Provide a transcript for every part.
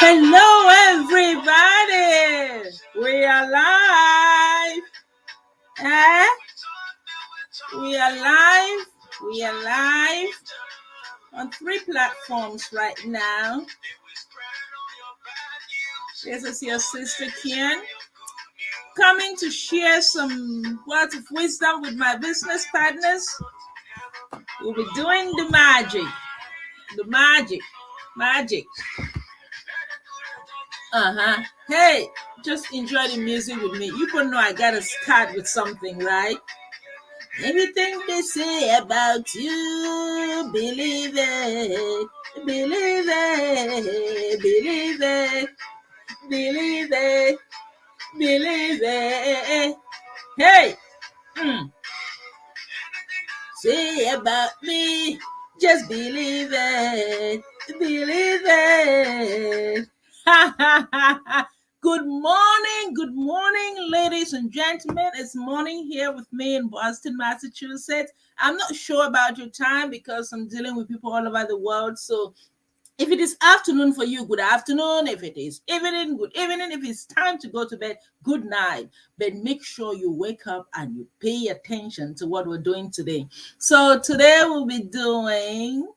Hello, everybody. We are live. Eh? We are live. We are live on 3 platforms right now. This is your sister Kian, coming to share some words of wisdom with my business partners. We'll be doing the magic. Magic. Hey, just enjoy the music with me. You can know I gotta start with something, right? Everything they say about you, believe it, believe it, believe it, believe it, believe it. Hey, say about me, just believe it, believe it. Ha ha ha ha. Good morning, ladies and gentlemen. It's morning here with me in Boston, Massachusetts. I'm not sure about your time because I'm dealing with people all over the world. So if it is afternoon for you, good afternoon. If it is evening, good evening. If it's time to go to bed, good night. But make sure you wake up and you pay attention to what we're doing today. So today we'll be doing,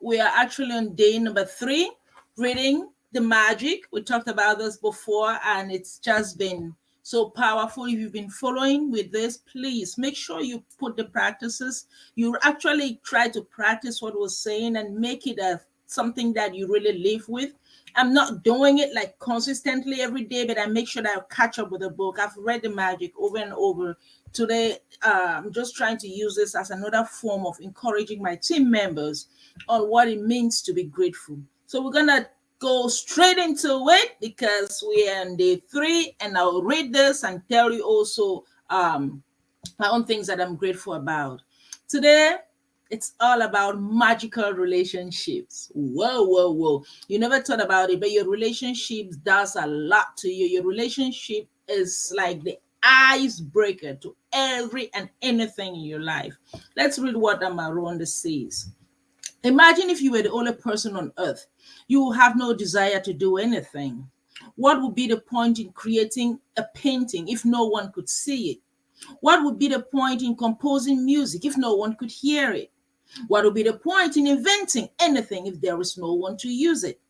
we are actually on day number 3, reading the magic. We talked about this before and it's just been so powerful. If you've been following with this, please make sure you put the practices. You actually try to practice what we're saying and make it something that you really live with. I'm not doing it like consistently every day, but I make sure that I catch up with the book. I've read the magic over and over. Today, I'm just trying to use this as another form of encouraging my team members on what it means to be grateful. So we're going to go straight into it because we are on day 3, and I'll read this and tell you also my own things that I'm grateful about. Today, it's all about magical relationships. Whoa. You never thought about it, but your relationship does a lot to you. Your relationship is like the icebreaker to every and anything in your life. Let's read what Rhonda says. Imagine if you were the only person on earth. You will have no desire to do anything. What would be the point in creating a painting if no one could see it? What would be the point in composing music if no one could hear it? What would be the point in inventing anything if there is no one to use it?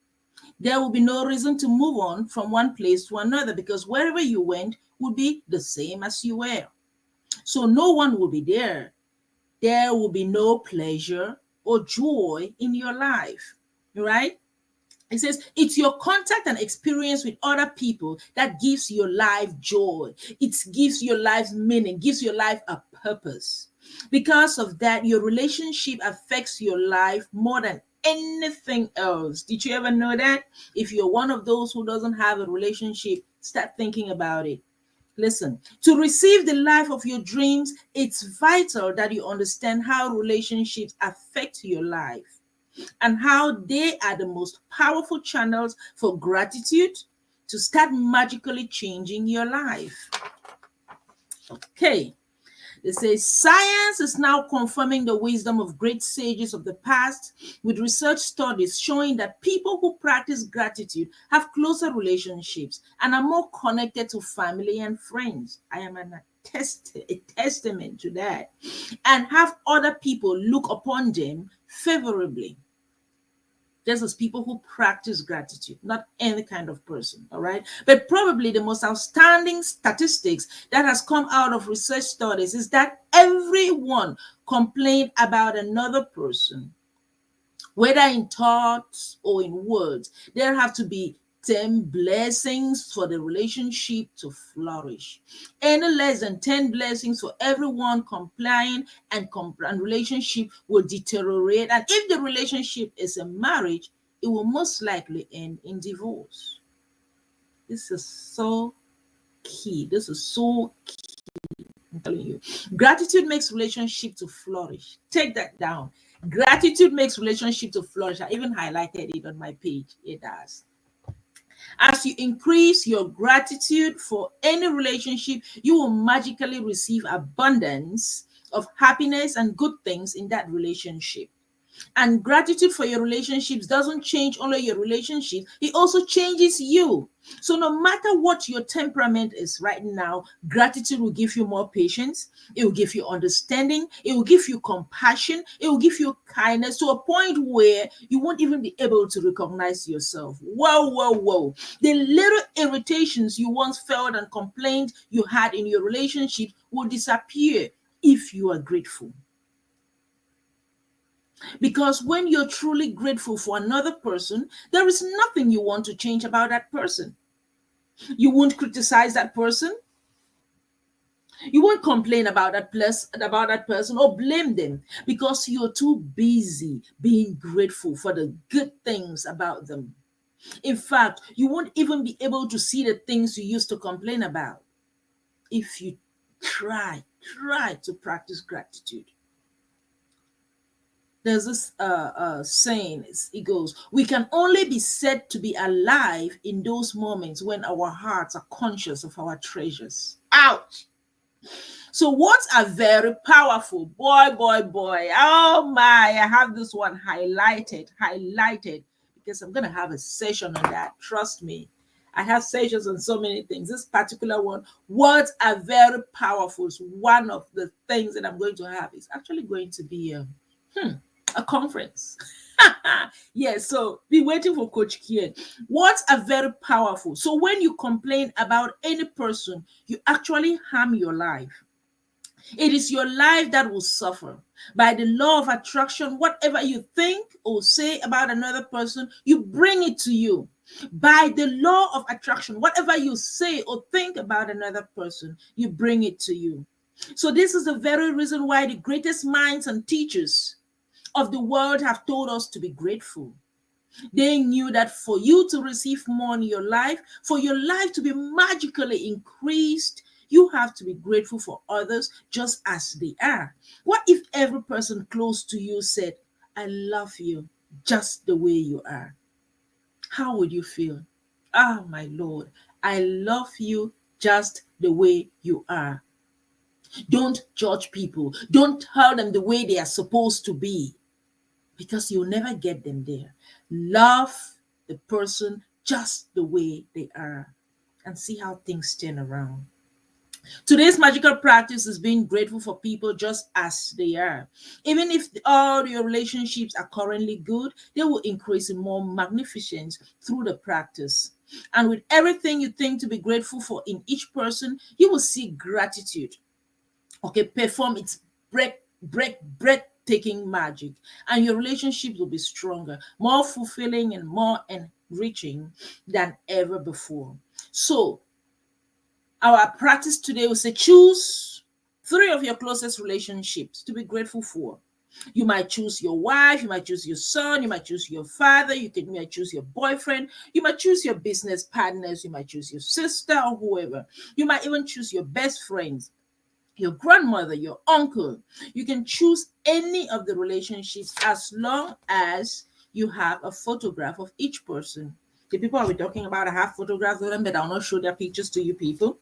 There will be no reason to move on from one place to another because wherever you went would be the same as you were. So no one will be there. There will be no pleasure or joy in your life, right? It says it's your contact and experience with other people that gives your life joy. It gives your life meaning, gives your life a purpose. Because of that, your relationship affects your life more than anything else. Did you ever know that? If you're one of those who doesn't have a relationship, start thinking about it. Listen, to receive the life of your dreams, it's vital that you understand how relationships affect your life and how they are the most powerful channels for gratitude to start magically changing your life. Okay. They say science is now confirming the wisdom of great sages of the past with research studies showing that people who practice gratitude have closer relationships and are more connected to family and friends. I am a testament to that. And have other people look upon them favorably. Just as people who practice gratitude, not any kind of person, all right? But probably the most outstanding statistics that has come out of research studies is that everyone complained about another person, whether in thoughts or in words. There have to be 10 blessings for the relationship to flourish. Any less than 10 blessings for everyone complying and relationship will deteriorate. And if the relationship is a marriage, it will most likely end in divorce. This is so key. This is so key. I'm telling you. Gratitude makes relationship to flourish. Take that down. Gratitude makes relationship to flourish. I even highlighted it on my page. It does. As you increase your gratitude for any relationship, you will magically receive abundance of happiness and good things in that relationship. And gratitude for your relationships doesn't change only your relationship, it also changes you. So no matter what your temperament is right now, gratitude will give you more patience, it will give you understanding, it will give you compassion, it will give you kindness to a point where you won't even be able to recognize yourself. Whoa, whoa, whoa. The little irritations you once felt and complained you had in your relationship will disappear if you are grateful. Because when you're truly grateful for another person, there is nothing you want to change about that person. You won't criticize that person. You won't complain about that person or blame them because you're too busy being grateful for the good things about them. In fact, you won't even be able to see the things you used to complain about if you try to practice gratitude. There's this saying, it goes, we can only be said to be alive in those moments when our hearts are conscious of our treasures. Ouch. So words are very powerful. Boy, boy, boy. Oh my, I have this one highlighted, because I'm going to have a session on that. Trust me. I have sessions on so many things. This particular one, words are very powerful. So one of the things that I'm going to have is actually going to be a conference. Yes, so be waiting for Coach Kian. Words are very powerful. So when you complain about any person, you actually harm your life. It is your life that will suffer. By the law of attraction, whatever you think or say about another person, you bring it to you. By the law of attraction, whatever you say or think about another person, you bring it to you. So this is the very reason why the greatest minds and teachers of the world have told us to be grateful. They knew that for you to receive more in your life, for your life to be magically increased, you have to be grateful for others just as they are. What if every person close to you said, I love you just the way you are? How would you feel? Ah, my Lord, I love you just the way you are. Don't judge people. Don't tell them the way they are supposed to be, because you'll never get them there. Love the person just the way they are and see how things turn around. Today's magical practice is being grateful for people just as they are. Even if all your relationships are currently good, they will increase in more magnificence through the practice. And with everything you think to be grateful for in each person, you will see gratitude, okay, perform its breathtaking magic, and your relationships will be stronger, more fulfilling, and more enriching than ever before. So our practice today will say, choose three of your closest relationships to be grateful for. You might choose your wife, you might choose your son, you might choose your father, you might choose your boyfriend, you might choose your business partners, you might choose your sister or whoever. You might even choose your best friends, your grandmother, your uncle. You can choose any of the relationships as long as you have a photograph of each person. The people I'll be talking about, I have photographs of them, but I'll not show their pictures to you people.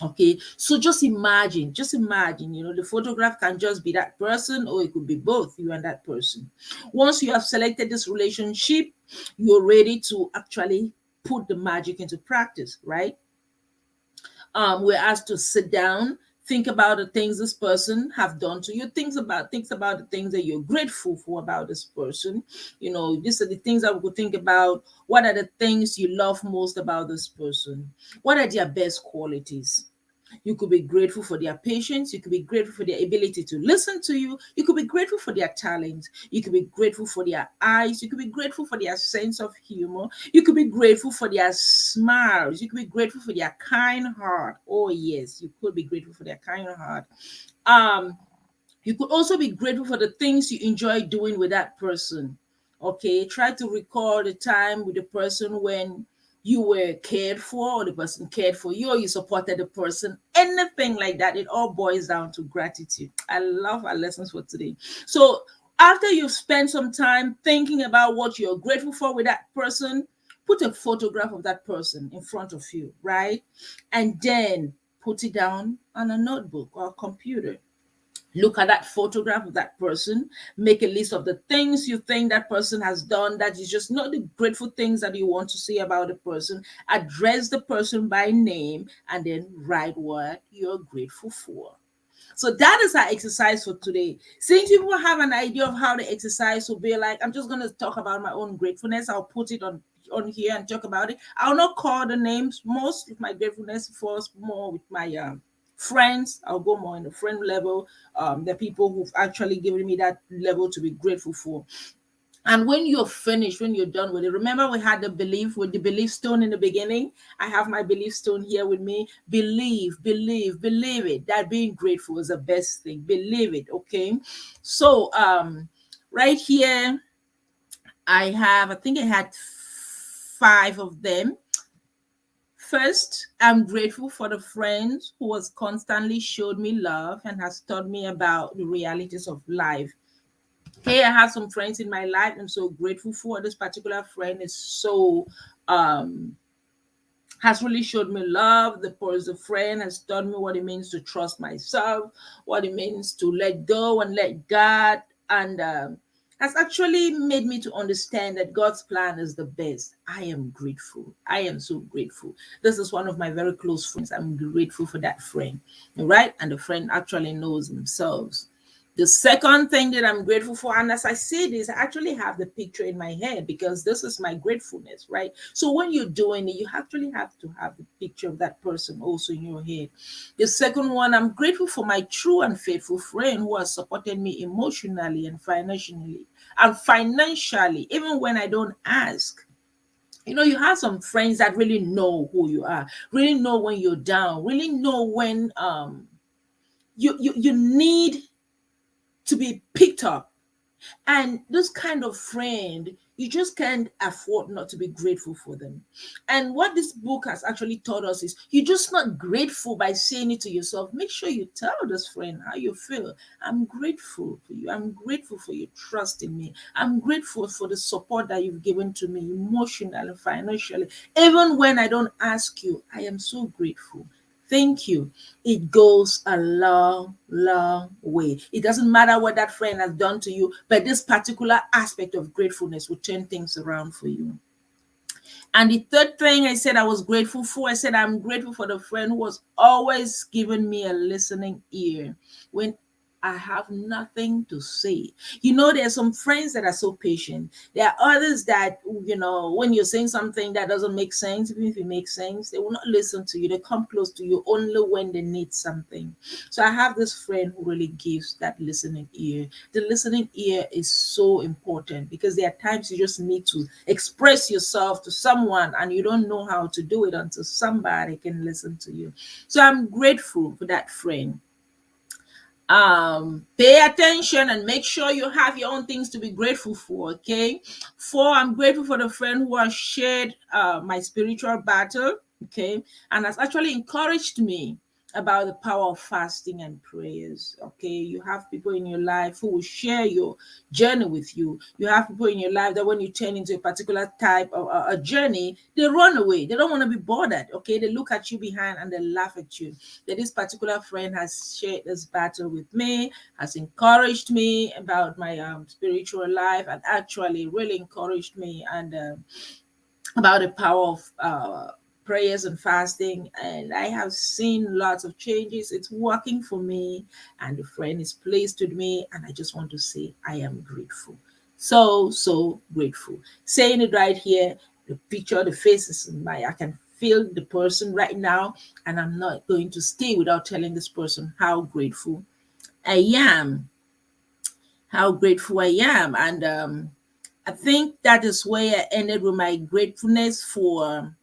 Okay, so just imagine, the photograph can just be that person, or it could be both you and that person. Once you have selected this relationship, you're ready to actually put the magic into practice, right? We're asked to sit down, think about the things this person have done to you, think about the things that you're grateful for about this person. These are the things that we could think about. What are the things you love most about this person? What are their best qualities? You could be grateful for their patience. You could be grateful for their ability to listen to you. You could be grateful for their talent. You could be grateful for their eyes. You could be grateful for their sense of humor. You could be grateful for their smiles. You could be grateful for their kind heart. Oh, yes, you could be grateful for their kind heart. You could also be grateful for the things you enjoy doing with that person. Okay, try to recall the time with the person when you were cared for, or the person cared for you, or you supported the person, anything like that. It all boils down to gratitude. I love our lessons for today. So after you've spent some time thinking about what you're grateful for with that person, put a photograph of that person in front of you, right? And then put it down on a notebook or a computer. Look at that photograph of that person, make a list of the things you think that person has done that is just not the grateful things that you want to say about the person. Address the person by name and then write what you're grateful for. So that is our exercise for today. Since people have an idea of how the exercise will be like, I'm just going to talk about my own gratefulness. I'll put it on here and talk about it. I'll not call the names. Most of my gratefulness falls more with my friends. I'll go more in the friend level. The people who've actually given me that level to be grateful for. And when you're finished, when you're done with it, remember we had the belief with the belief stone in the beginning. I have my belief stone here with me. Believe it. That being grateful is the best thing. Believe it. Okay. So right here, I think I had 5 of them. First, I'm grateful for the friend who has constantly showed me love and has taught me about the realities of life. Hey, I have some friends in my life. I'm so grateful for this particular friend. Is so has really showed me love. The person friend has taught me what it means to trust myself, what it means to let go and let God, and has actually made me to understand that God's plan is the best. I am grateful. I am so grateful. This is one of my very close friends. I'm grateful for that friend, right? And the friend actually knows themselves. The second thing that I'm grateful for, and as I say this, I actually have the picture in my head because this is my gratefulness, right? So when you're doing it, you actually have to have the picture of that person also in your head. The second one, I'm grateful for my true and faithful friend who has supported me emotionally and financially, even when I don't ask. You know, you have some friends that really know who you are, really know when you're down, really know when you need to be picked up. And this kind of friend, you just can't afford not to be grateful for them. And what this book has actually taught us is you're just not grateful by saying it to yourself. Make sure you tell this friend how you feel. I'm grateful for you. I'm grateful for your trust in me. I'm grateful for the support that you've given to me emotionally, financially. Even when I don't ask you, I am so grateful. Thank you. It goes a long way. It doesn't matter what that friend has done to you, but this particular aspect of gratefulness will turn things around for you. And the third thing I said I was grateful for, I said I'm grateful for the friend who was always giving me a listening ear when I have nothing to say. You know, there are some friends that are so patient. There are others that, when you're saying something that doesn't make sense, even if it makes sense, they will not listen to you. They come close to you only when they need something. So I have this friend who really gives that listening ear. The listening ear is so important because there are times you just need to express yourself to someone and you don't know how to do it until somebody can listen to you. So I'm grateful for that friend. Pay attention and make sure you have your own things to be grateful for. Okay. 4, I'm grateful for the friend who has shared my spiritual battle. Okay, and has actually encouraged me about the power of fasting and prayers. Okay, you have people in your life who will share your journey with you. You have people in your life that when you turn into a particular type of a journey, they run away. They don't want to be bothered. Okay, they look at you behind and they laugh at you. That this particular friend has shared this battle with me, has encouraged me about my spiritual life, and actually really encouraged me and about the power of prayers and fasting. And I have seen lots of changes. It's working for me, and the friend is pleased with me. And I just want to say I am grateful. So grateful. Saying it right here, the picture, the face is in my, I can feel the person right now, and I'm not going to stay without telling this person how grateful I am. How grateful I am. And I think that is where I ended with my gratefulness for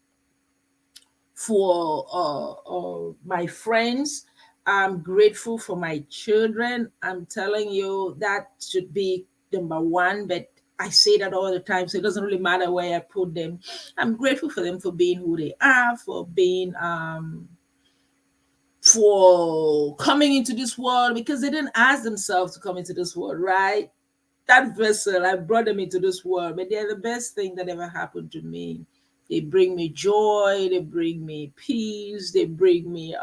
my friends. I'm grateful for my children. I'm telling you that should be number one, but I say that all the time, so it doesn't really matter where I put them. I'm grateful for them for being who they are, for coming into this world because they didn't ask themselves to come into this world, right? That vessel, I brought them into this world, but they're the best thing that ever happened to me. They bring me joy, they bring me peace, they bring me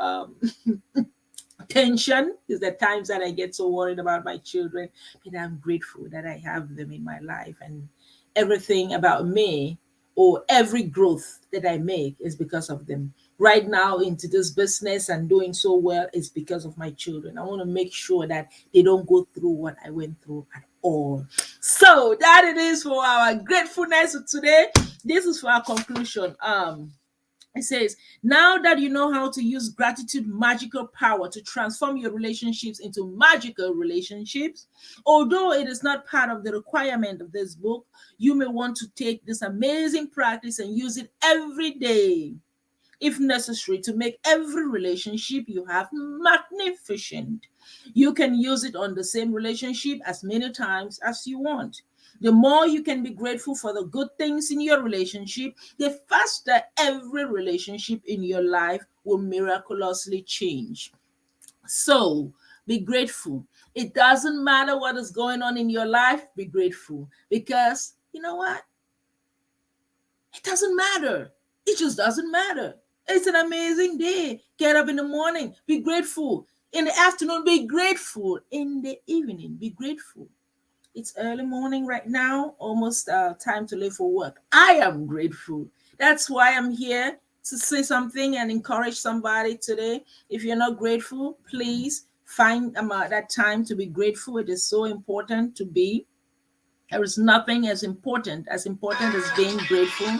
tension is the times that I get so worried about my children, but I'm grateful that I have them in my life, and everything about me or every growth that I make is because of them. Right now into this business and doing so well is because of my children. I want to make sure that they don't go through what I went through at all. So that it is for our gratefulness today. This is for our conclusion. It says, now that you know how to use gratitude magical power to transform your relationships into magical relationships, although it is not part of the requirement of this book, you may want to take this amazing practice and use it every day, if necessary, to make every relationship you have magnificent. You can use it on the same relationship as many times as you want. The more you can be grateful for the good things in your relationship, the faster every relationship in your life will miraculously change. So be grateful. It doesn't matter what is going on in your life, be grateful. Because you know what? It doesn't matter. It just doesn't matter. It's an amazing day. Get up in the morning, be grateful. In the afternoon, be grateful. In the evening, be grateful. It's early morning right now, almost time to leave for work. I am grateful. That's why I'm here to say something and encourage somebody today. If you're not grateful, please find that time to be grateful. It is so important to be. There is nothing as important as being grateful.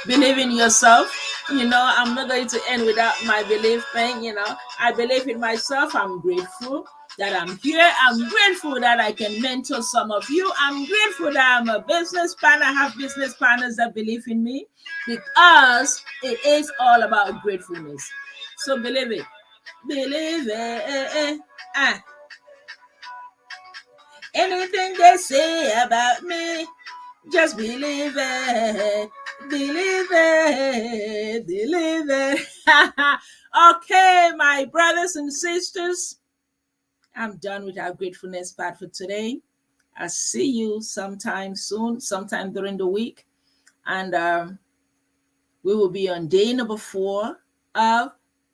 Believe in yourself. I'm not going to end without my belief thing. I believe in myself. I'm grateful that I'm here. I'm grateful that I can mentor some of you. I'm grateful that I'm a business partner. I have business partners that believe in me, because it is all about gratefulness. So believe it. Believe it. Anything they say about me, just believe it. Believe it. Believe it. Okay, my brothers and sisters, I'm done with our gratefulness part for today. I'll see you sometime soon, sometime during the week. And we will be on day number 4 of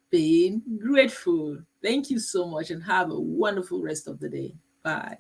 being grateful. Thank you so much and have a wonderful rest of the day. Bye.